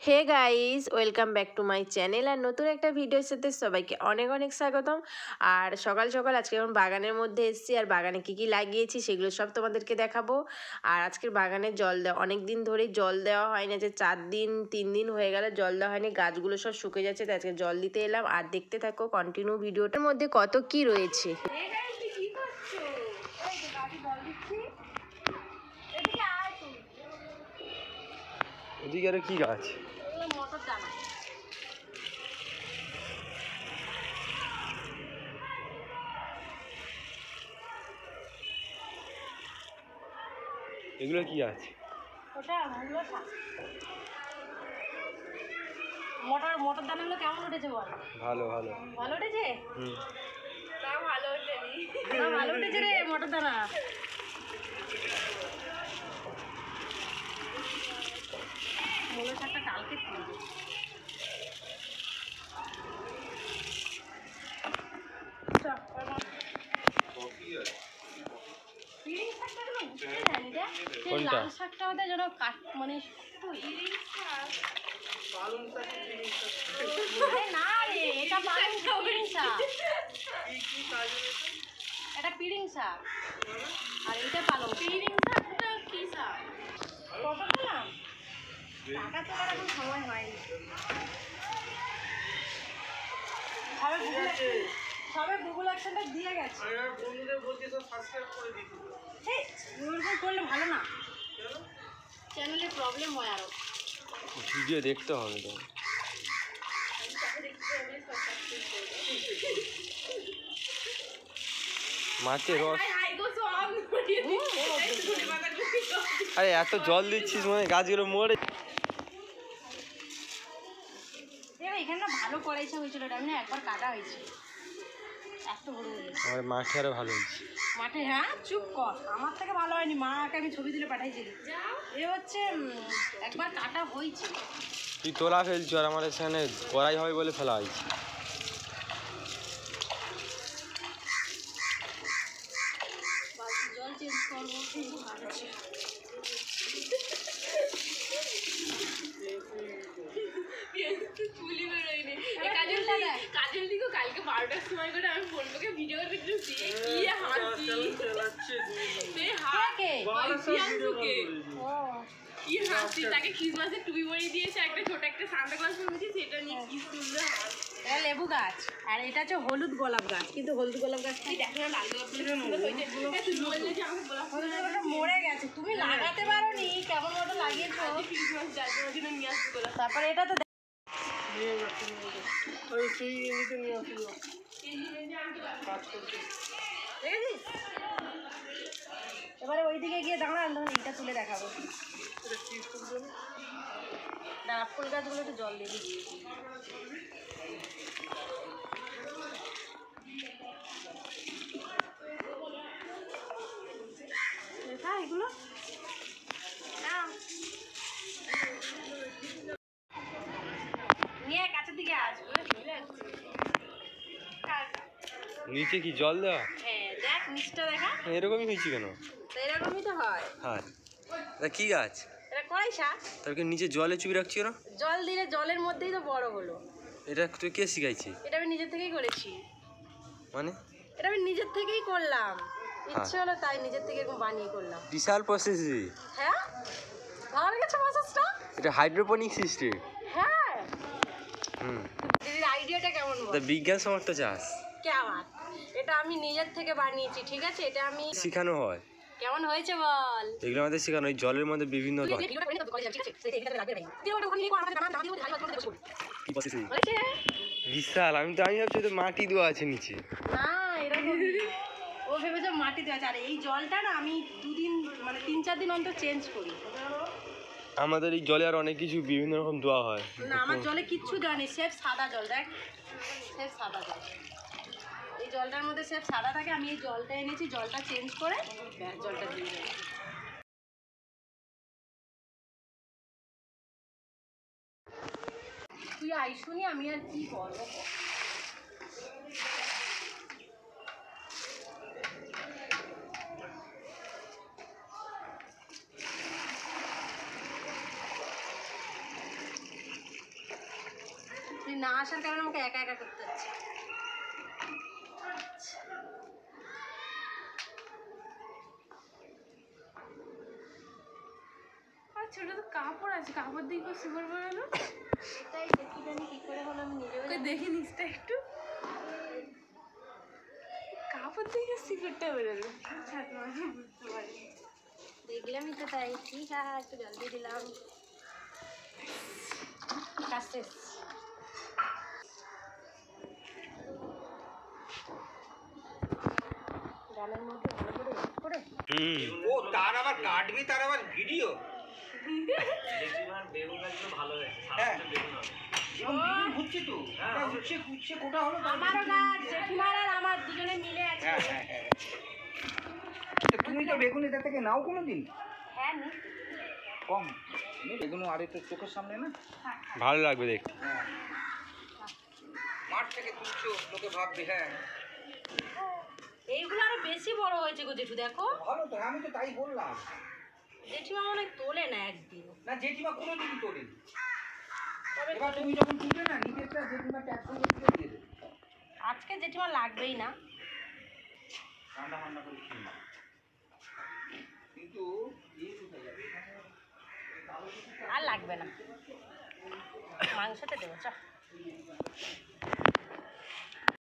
Hey guys, welcome back to my channel. আর নতুন একটা ভিডিওর সাথে সবাইকে অনেক অনেক স্বাগতম। আর সকাল সকাল আজকে আমি বাগানের মধ্যে এসেছি, আর বাগানে কী কী লাগিয়েছি সেগুলো সব তোমাদেরকে দেখাবো। আর আজকের বাগানে জল দেওয়া, অনেক দিন ধরেই জল দেওয়া হয় না, যে 3 দিন হয়ে গেল জল দেওয়া হয়নি, গাছগুলো সব শুকে যাচ্ছে, তাই আজকে জল দিতে এলাম। আর দেখতে থাকো কন্টিনিউ ভিডিওটার মধ্যে কত কি রয়েছে। এদিকে আরো কি গাছ? মটর দানা। এগুলো কি গাছ? ওটা মূলো শাক। মটর দানাগুলো কেমন উঠেছে বল? ভালো ভালো ভালো উঠেছে? হুম। তাও ভালো উঠেনি। তাও ভালো উঠেছে রে মটর দানা। মূলো শাকটা কালকে তুলবে। লাল শাকটা হতে যেন মানে না রে, এটা পিড়িং শাক। এটা পিড়িং শাক আর এটা পালং। পিড়িং শাকটা কি শাক? কত পেলাম? টাকা তোলার এখন সময় হয়নি। সবে গুগল অ্যাকশনটা দিয়ে গেছে। বন্ধুদের বলছি সব সাবস্ক্রাইব করে দিতে। এই করলে ভালো না, চ্যানেলে প্রবলেম হয়। আরো ভিডিও দেখতে হবে তো। মাছের রস। আরে এত জল দিচ্ছিস মানে গাছগুলো মরে। এখানে না ভালো করাইছে হয়েছিল, আমি না একবার কাটা হয়েছে। এত বড় আমার মাঠে আরো ভালো হয়েছে। মাঠে? হ্যাঁ চুপ কর, আমার থেকে ভালো হয়নি। মাকে আমি ছবি তুলে পাঠাইছিলি। এ হচ্ছে একবার কাটা হয়েছে। তুই তোলা ফেলছো আর আমার এখানে করাই হবে বলে ফেলা হয়েছে। জল চেঞ্জ করবো। কাজল দিকে কালকে 12টার সময় করে আমি বলবোকে ভিডিও করে দেখছি, কি হাসি কি হাসি। তাকে ক্রিসমাসের টুপি পরিয়ে দিয়েছে, একটা ছোট একটা সান্তা ক্লজ বানিয়েছে, সেটা নিয়ে কি সুন্দর। এটা লেবু গাছ আর এটা হচ্ছে হলুদ গোলাপ গাছ, কিন্তু হলুদ গোলাপ গাছ দেখো না, লাল গোলাপ মরে গেছে। তুমি লাগাতে পারো নি, কেমন মতো লাগিয়েছো। ক্রিসমাস যাওয়ার জন্য নিয়ে আসবো। তারপরে এটা তো এবারে ওইদিকে গিয়ে দাঁড়া, এইটা তুলে দেখাবো। দাঁড়া, ফুল গাছগুলো একটু জল দিয়ে দিই। এগুলো নিয়ে কাছের দিকে আসবো। নিচে কি জল দেওয়া? হ্যাঁ দেখ নিচটা দেখা। এরকমই হয়েছে কেন? এরকমই তো হয়। হ্যাঁ, এটা কি গাছ? এটা কড়াই শাক। তাকে নিচে জলে চুপি রাখছি না? জল দিলে জলের মধ্যেই তো বড় হলো। এটা তুই কে শিখাইছি? এটা আমি নিজের থেকেই করেছি। মানে এটা আমি নিজের থেকেই করলাম, ইচ্ছে হলো তাই নিজের থেকে এরকম বানিয়ে করলাম। বিশাল প্রসেস। হ্যাঁ ভালো লেগেছে প্রসেসটা? এটা হাইড্রোপনিক সিস্টেম। হ্যাঁ দিদির আইডিয়াটা কেমন বল? বিজ্ঞান সমর্থ চাষ। কেমন? এটা আমি নিজের থেকে বানিয়েছি, ঠিক আছে? এটা আমি শেখানো হয়। কেমন হয়েছে বল? এগুলো আমাদের শেখানো, ওই জলের মধ্যে বিভিন্ন বিশাল। আমি ভাবছি তো মাটি দেওয়া আছে নিচে। না এরকম ও ভেবেছে মাটি দেওয়া আছে। আর এই জলটা না আমি 3-4 দিন অন্তর চেঞ্জ করি। আমাদের এই জলে আর অনেক কিছু বিভিন্ন রকম দেওয়া হয় না, আমার জলে কিচ্ছু দেওয়া নেই, সেফ সাদা জল। দেখ সেফ সাদা জল, এই জলটার মধ্যে সেফ সাদা থাকে। আমি এই জলটা এনেছি, জলটা চেঞ্জ করে জলটা দিয়ে দেবো। তুই আইসুনি, আমি আর কি করবো। তুই না আসার কারণে আমাকে একা একা করতে হচ্ছে। আর ছোট তো কাপড় আছে, কাপড় দিয়ে খুব সুন্দর বেরোলো। এটাই দেখি জানি কি করে হলো, আমি নিজেও দেখে নিচটা একটু কাপড় দিয়ে সিগারেটটা বেরোলো। বুঝতে পারি, দেখলামই তো তাই। ঠিক আছে, একটু জল দিয়ে দিলাম। কাজ শেষ। গানের মধ্যে ভালো করে করে ও তার আবার কাটবি, তার আবার ভিডিও। বেগুন গাছগুলো ভালো হয়েছে, হ্যাঁ। বেগুন হবে। এবং বেগুন হচ্ছে তো, এটা উচ্ছে কুচ্ছে কোটা হলো। আমারও গাছ, জেঠিমার আর আমার দুজনে মিলে আছে। হ্যাঁ হ্যাঁ হ্যাঁ। তো তুমি তো বেগুন এটা থেকে নাও কোনোদিন? হ্যাঁ নি কম বেগুন আর একটু চোখের সামনে না, ভালো লাগবে দেখতে। হ্যাঁ। মাঠ থেকে তুলছো, লোকে ভাববে হ্যাঁ এইগুলো আরো বেশি বড় হয়েছে গো জেঠু, দেখো। ভালো তো, আমি তো তাই বললাম। জেঠিমা মনে তোলে না একদিন, না জেঠিমা কোনোদিনই তোলেনি। তবে এবার তুমি যখন তুলবে না নিজেরটা, জেঠিমা ট্যাক্স দিয়ে দেবে। আজকে জেঠিমা লাগবেই না। ঠান্ডা ঠান্ডা করে খেয়ে নাও। কিন্তু কোথায় যাবে? আর লাগবে না, মাংসতে দেবো চ।